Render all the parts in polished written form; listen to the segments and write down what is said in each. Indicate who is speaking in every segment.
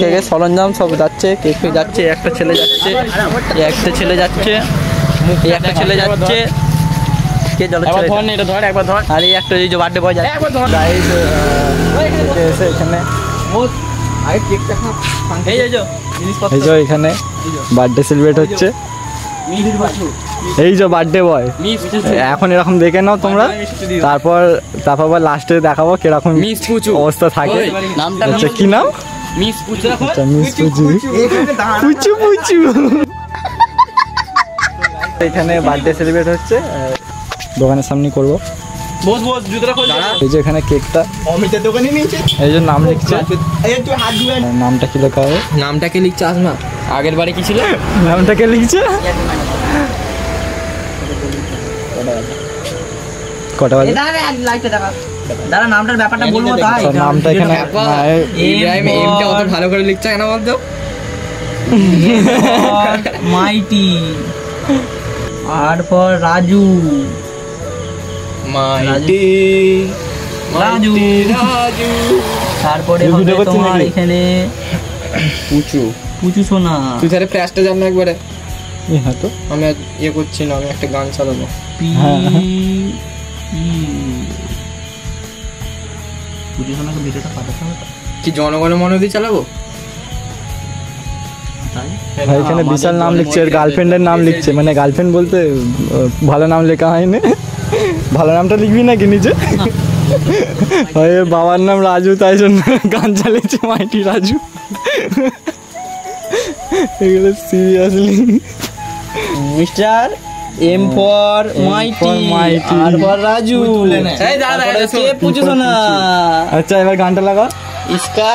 Speaker 1: কেকের সরঞ্জাম সব যাচ্ছে, কেক যাচ্ছে, একটা ছেলে যাচ্ছে, একটা ছেলে যাচ্ছে, একটা ছেলে যাচ্ছে, কে জল ধর এটা ধর একবার ধর। আর এই একটা এই যে বার্থডে বয় যাচ্ছে গাইস এসে এখানে এই যে এখানে বার্থডে সেলিব্রেট হচ্ছে। এই যে বার্থডে বয় এখন এরকম দেখে নাও তোমরা, তারপর লাস্টে দেখাবো কিরকম অবস্থা থাকে। আচ্ছা কি নাম? মিস পুচু। আচ্ছা মিস পুচু, পুচু পুচু। এখানে বার্থডে সেলিব্রেট হচ্ছে, দোকানের সামনে করবো। এই যে এখানে কেকটা অমিতের দোকানে নিয়েছে, এই যে নাম লিখছে। নামটা কি লেখা হবে? নামটাকে লিখছে আসমা, আগের বারে কি ছিল নামটাকে লিখছে। কটা বাজে? দাদা নামটার ব্যাপারটা বলবো তো। নামটা এখানে ইব্রাহিম এমটা অত ভালো করে লিখছে কেন বলতো? মাইটি R for Raju, mighty Raju Raju. তারপরে হবে তোমার এখানে পুচু, পুচু সোনা। তুই তাহলে ফ্ল্যাশটা জান না একবারে। হ্যাঁ তো আমি ইয়ে করছি না, আমি একটা গান চালাবো। পুচু সোনাকে ভিডিওটা পাঠাতে হবে কি? জনগণ মনোদি চালাবো। ভাই এখানে বিশাল নাম লিখছে, এর গার্লফ্রেন্ডের নাম লিখছে, মানে গার্লফ্রেন্ড বলতে ভালো নাম লেখা হয়নি। ভালো নামটা লিখবি নাকি নিচে? ভাই বাবার নাম রাজু, তাই জন্য গান চালিয়েছে মাইটি রাজু। এগুলো seriously mister M for mighty R for Raju. এই দাদা কে পুজো না। আচ্ছা এবার গানটা লাগা। ইসকা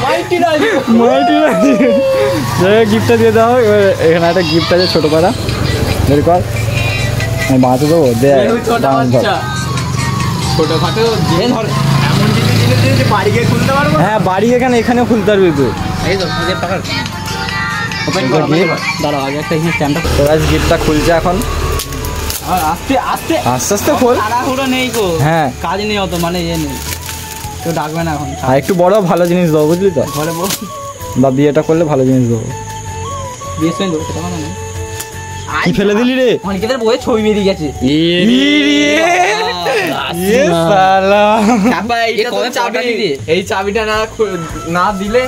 Speaker 1: মাইটি রাজু, মাইটি রাজু। গিফটটা দিয়ে দাও। এখানে একটা গিফট আছে ছোট পাড়া, বের কর। আমি বাঁচে দেবো, দে ছোটখাটো। হ্যাঁ বাড়ি এখানে এখানেও খুলতে পারবি তুই। গিফটটা খুলছে এখন, আস্তে আস্তে আস্তে আস্তে খোল। নেই গো, হ্যাঁ কাজ নেই অত, মানে ইয়ে নেই, কেউ ডাকবে না এখন। আর একটু বড় ভালো জিনিস দেবো বুঝলি তো, ঘরে বল বা বিয়েটা করলে ভালো জিনিস দেবো। বিয়ে দেবো সেটা মানে কি ফেলে দিলি রে? অনেকের বইয়ে ছবি বেরিয়ে গেছে। এই চাবিটা না দিলে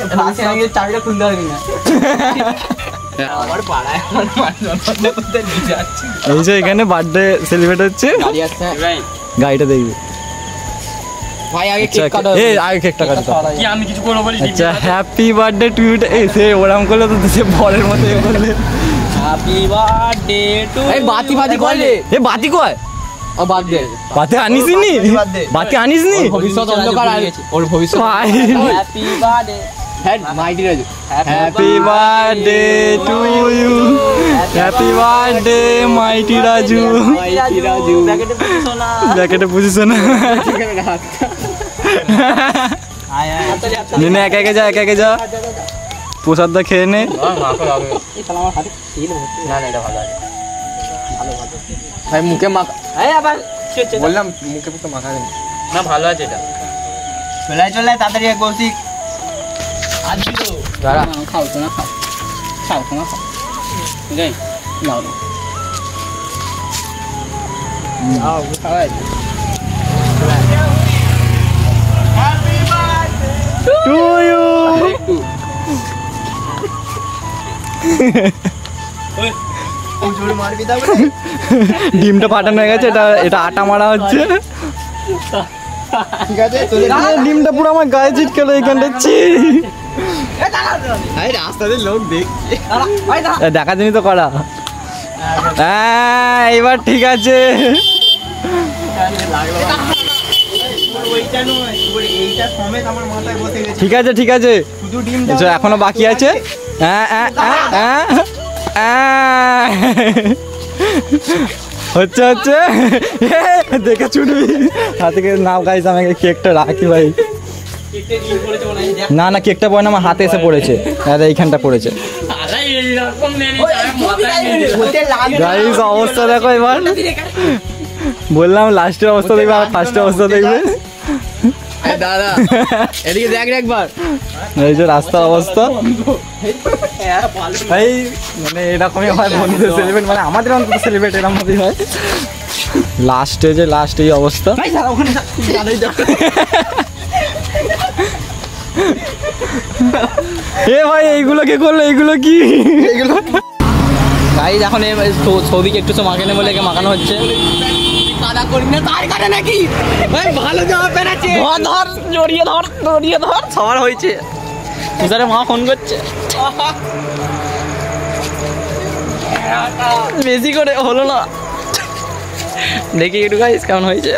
Speaker 1: চাবিটা খুলতে পারবি না। এই যে এখানে বার্থডে সেলিব্রেট হচ্ছে, গাড়িটা দেখবি। আচ্ছা হ্যাপি বার্থডে টু ইউ। সে ওরম করলে তো সে বরের মতো করলে হ্যাপি বার্থডে টু। এই বাতি বাতি করলে, এ বাতি কয় ও বাদ দে, বাতি আনিসনি, বাতি আনিসনি, ভবিষ্যৎ অন্ধকার ওর ভবিষ্যৎ। Happy birthday mighty Raju, happy birthday to you, happy birthday mighty Raju. Mighty Raju ব্যাকেটে পুজিছো না। নিনে একা একা যা, একা একা যা, প্রসাদটা খেয়ে নে। ভাই মুখে মাখা, বললাম মুখে মুখে মাখা না, ভালো আছে এটা। চলে চলে তাড়াতাড়ি কৌশিক। খাও তো না, খাও খাও না, খাও খাওয়াই to you. ডিমটা ফাটানো হয়ে গেছে, এটা আটা মারা হচ্ছে। ডিমটা পুরো আমার গায়ে চিটকেলো এইখানটা। রাস্তাতে লোক দেখছে, দেখা জানি তো করা। হ্যাঁ এবার ঠিক আছে। ঠিক আছে ঠিক আছে, এখনো বাকি আছে। হচ্ছে হচ্ছে দেখে ছুটবি হাতে নাও। গাইস আমাকে কেকটা রাখি ভাই। না না কেকটা পড়ে না, আমার হাতে এসে পড়েছে, এইখানটা পড়েছে। গাইস অবস্থা দেখো এবার, বললাম লাস্টের অবস্থা দেখবে আর ফার্স্টের অবস্থা দেখবে।
Speaker 2: দাদা এদিকে দেখ একবার,
Speaker 1: এই যে রাস্তার অবস্থা ভাই, মানে এরকমই হয় বন্ধুদের সেলিব্রেট, মানে আমাদের অন্তত সেলিব্রেট এরকম ভাবেই হয়। লাস্টে যে লাস্ট এই অবস্থা। এ ভাই এইগুলো কে করলো, এইগুলো কি? এইগুলো
Speaker 2: গাইস এখন ছবিকে একটু তো মাখানো বলে মাখানো হচ্ছে। কাদা করি না তার কাটা নাকি ভাই, ভালো জামা পেরাচ্ছে, ধর জড়িয়ে ধর জড়িয়ে ধর, সবার হয়েছে। তুষারে মা ফোন করছে, বেশি করে হলো না, দেখি একটু গাইস কেমন হয়েছে।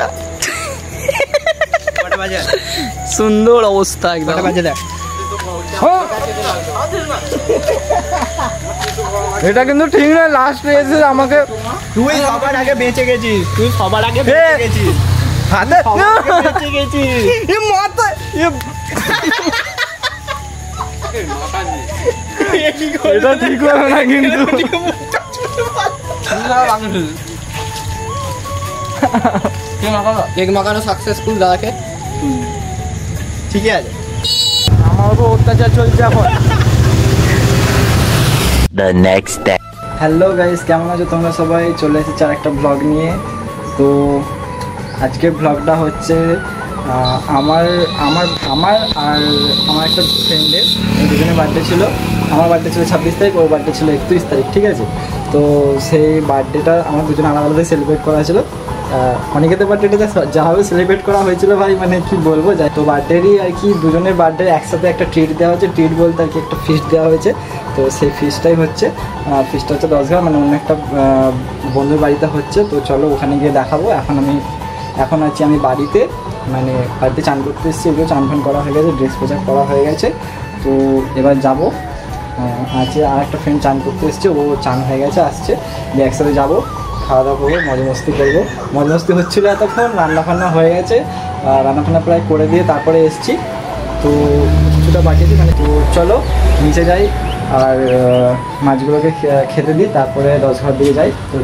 Speaker 2: সুন্দর অবস্থা একদম।
Speaker 1: এটা কিন্তু ঠিক না, লাস্টে এসে আমাকে
Speaker 2: তুই সবার আগে বেঁচে গেছিস, তুই সবার আগে বেঁচে গেছিস,
Speaker 1: হাতে
Speaker 2: বেঁচে গেছিস।
Speaker 1: এ মাথা এটা ঠিক হবে না কিন্তু।
Speaker 2: কেক মাখানো সাকসেসফুল দাদাকে, ঠিক আছে।
Speaker 1: আমার উপর অত্যাচার চলছে এখন।
Speaker 3: The next day.
Speaker 1: Hello guys, কেমন আছো তোমরা সবাই? চলে এসেছি আর একটা ব্লগ নিয়ে। তো আজকের ব্লগটা হচ্ছে আমার আমার আমার আর আমার একটা ফ্রেন্ডের দুজনের বার্থডে ছিল। আমার বার্থডে ছিল 26 তারিখ, ওর বার্থডে ছিল 31 তারিখ, ঠিক আছে। তো সেই বার্থডেটা আমার দুজন আলাদা আলাদাই সেলিব্রেট করা ছিল। অনেকেতে বার্থডেটা যাভাবে সেলিব্রেট করা হয়েছিল ভাই, মানে কি বলবো, যাই তো বার্থডেরই আর কি দুজনের বার্থডে একসাথে একটা ট্রিট দেওয়া হয়েছে। ট্রিট বলতে আর কি একটা ফিস্ট দেওয়া হয়েছে। তো সেই ফিস্টটাই হচ্ছে, ফিস্টটা হচ্ছে 10 ঘর, মানে অন্য একটা বন্ধুর বাড়িতে হচ্ছে। তো চলো ওখানে গিয়ে দেখাবো। এখন আছি আমি বাড়িতে, মানে বাড়িতে চান করতে এসেছি, এগুলো চান ফান করা হয়ে গেছে, ড্রেস পোশাক করা হয়ে গেছে। তো এবার যাবো, আছে আর একটা ফ্রেন্ড চান করতে এসছে, ও চান হয়ে গেছে, আসছে, দিয়ে একসাথে যাবো, খাওয়া দাওয়া করবো, মজা মস্তি করবো। মজা মস্তি হচ্ছিলো এতক্ষণ, রান্না ফান্না হয়ে গেছে, রান্না ফান্না প্রায় করে দিয়ে তারপরে এসছি। তো কিছুটা বাকিয়েছি, মানে তো চলো নিচে যাই আর মাছগুলোকে খেতে দিই, তারপরে 10 ঘর দিয়ে যাই। তো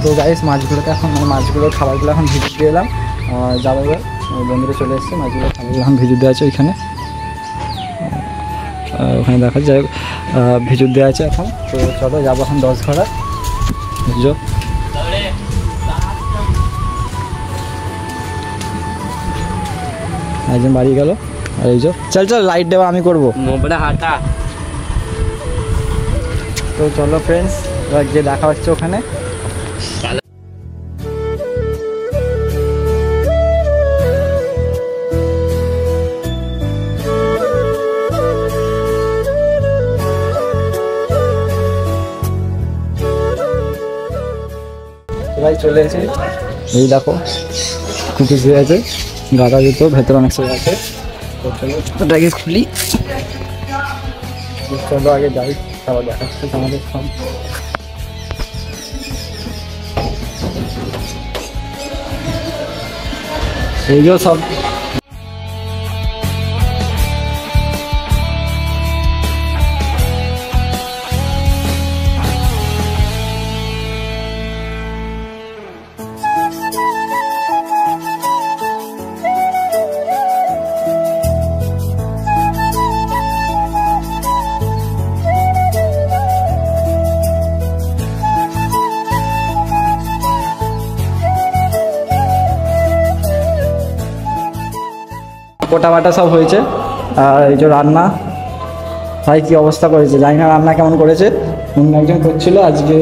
Speaker 1: তো গাইস মাছগুলোকে এখন, মানে মাছগুলোর খাবারগুলো এখন ভিজে দিয়ে এলাম, যাবো এবার। বন্ধুরা চলে এসছে, মাছগুলোর খাবারগুলো এখন ভিজে দেওয়া আছে ওইখানে, ওখানে দেখা যায় ভিজুর দেওয়া আছে এখন। তো চলো যাবো এখন 10 ঘর। বুঝছো একজন বাড়ি গেল, আর এই যে চল চল লাইট দেওয়া আমি করবো। তো চলো ফ্রেন্ডস, এবার গিয়ে দেখা হচ্ছে ওখানে। ভাই চলে এসেছি, এই দেখো কুকুর শুয়ে আছে, গাদা জুতো, ভেতরে অনেক শুয়ে আছে। তো চলো ওটাকে খুলি, চলো আগে যাই, তারপর দেখা হচ্ছে আমাদের সব। এইগুলো সব কোটা বাটা সব হয়েছে। আর এই যে রান্না, ভাই কী অবস্থা করেছে জানি না, রান্না কেমন করেছে, অন্য একজন করছিল, আজকে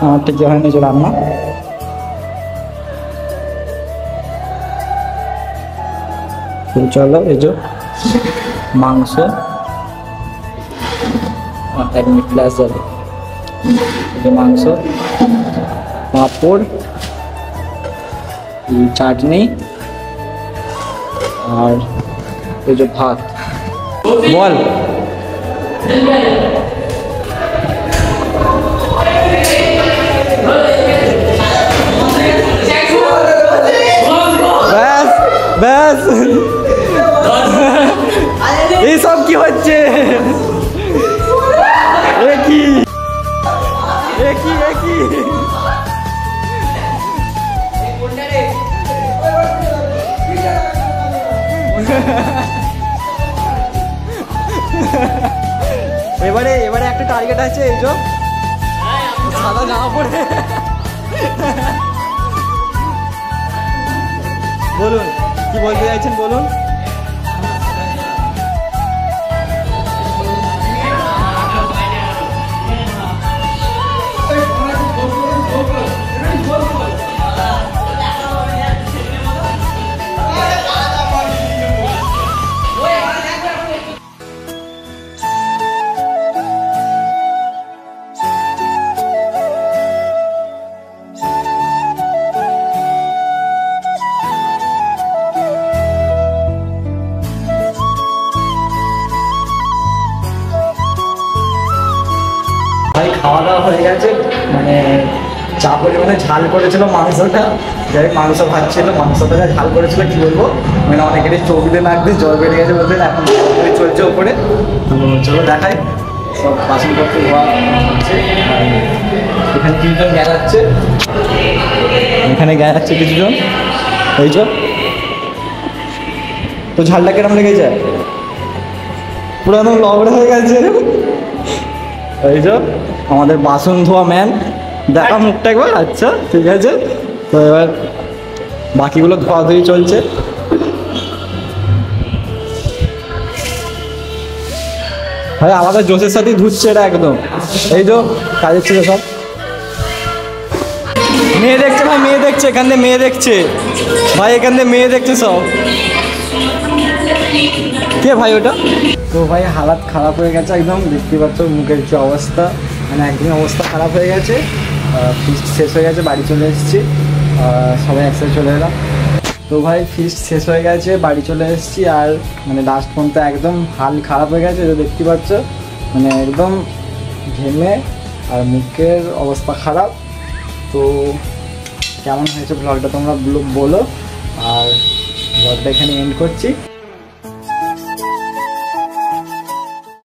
Speaker 1: আমার ঠিক হয়নি যে রান্না। তো চলো এই যে মাংস, 1 মিনিট প্লাস যাবে, এই যে মাংস, পাঁপড়, চাটনি, আর এই যে ভাত। বল ব্যাস ব্যাস কি কি কি এবারে এবারে একটা টার্গেট আছে, এই যে সাদা জামা পরে। বলুন কি বলতে চাইছেন বলুন। ভাই খাওয়া দাওয়া হয়ে গেছে, মানে চা পরিমাণে ঝাল করেছিল মাংসটা, যাই মাংস ভাত ছিল, মাংসটা যা ঝাল করেছিল কি বলবো, মানে অনেকেরই চোখ দিয়ে নাক দিয়ে জল বেরিয়ে গেছে বলতে, এখন চলছে ওপরে। তো চলো দেখাই সব বাসনপত্র ধোয়া হচ্ছে। এখানে কিছুজন গেড়াচ্ছে, এখানে গেড়াচ্ছে কিছুজন, এই যে। তো ঝালটা কেরম লেগেছে? পুরো একদম লগড়া হয়ে গেছে। এই যে আমাদের বাসন ধোয়া ম্যান, দেখা মুখটা একবার। আচ্ছা ঠিক আছে, তো এবার বাকিগুলো ধোয়াধুয়ি চলছে। ভাই আমাদের জোশের সাথেই ধুচ্ছে এটা একদম। এই যে কাজের ছিল সব, মেয়ে দেখছে ভাই, মেয়ে দেখছে, এখান থেকে মেয়ে দেখছে ভাই, এখান থেকে মেয়ে দেখছে সব। কে ভাই ওটা? তো ভাই হালাত খারাপ হয়ে গেছে একদম, দেখতে পাচ্ছ মুখের যে অবস্থা, মানে একদম অবস্থা খারাপ হয়ে গেছে। ফিস্ট শেষ হয়ে গেছে, বাড়ি চলে এসেছি, সবাই একসাথে চলে এলাম। তো ভাই ফিস্ট শেষ হয়ে গেছে, বাড়ি চলে এসেছি, আর মানে লাস্ট পর্যন্ত একদম হাল খারাপ হয়ে গেছে, দেখতে পাচ্ছ মানে একদম ঘেমে আর মুখের অবস্থা খারাপ। তো কেমন হয়েছে ব্লগটা তোমরা বলো, আর ব্লগটা এখানে এন্ড করছি।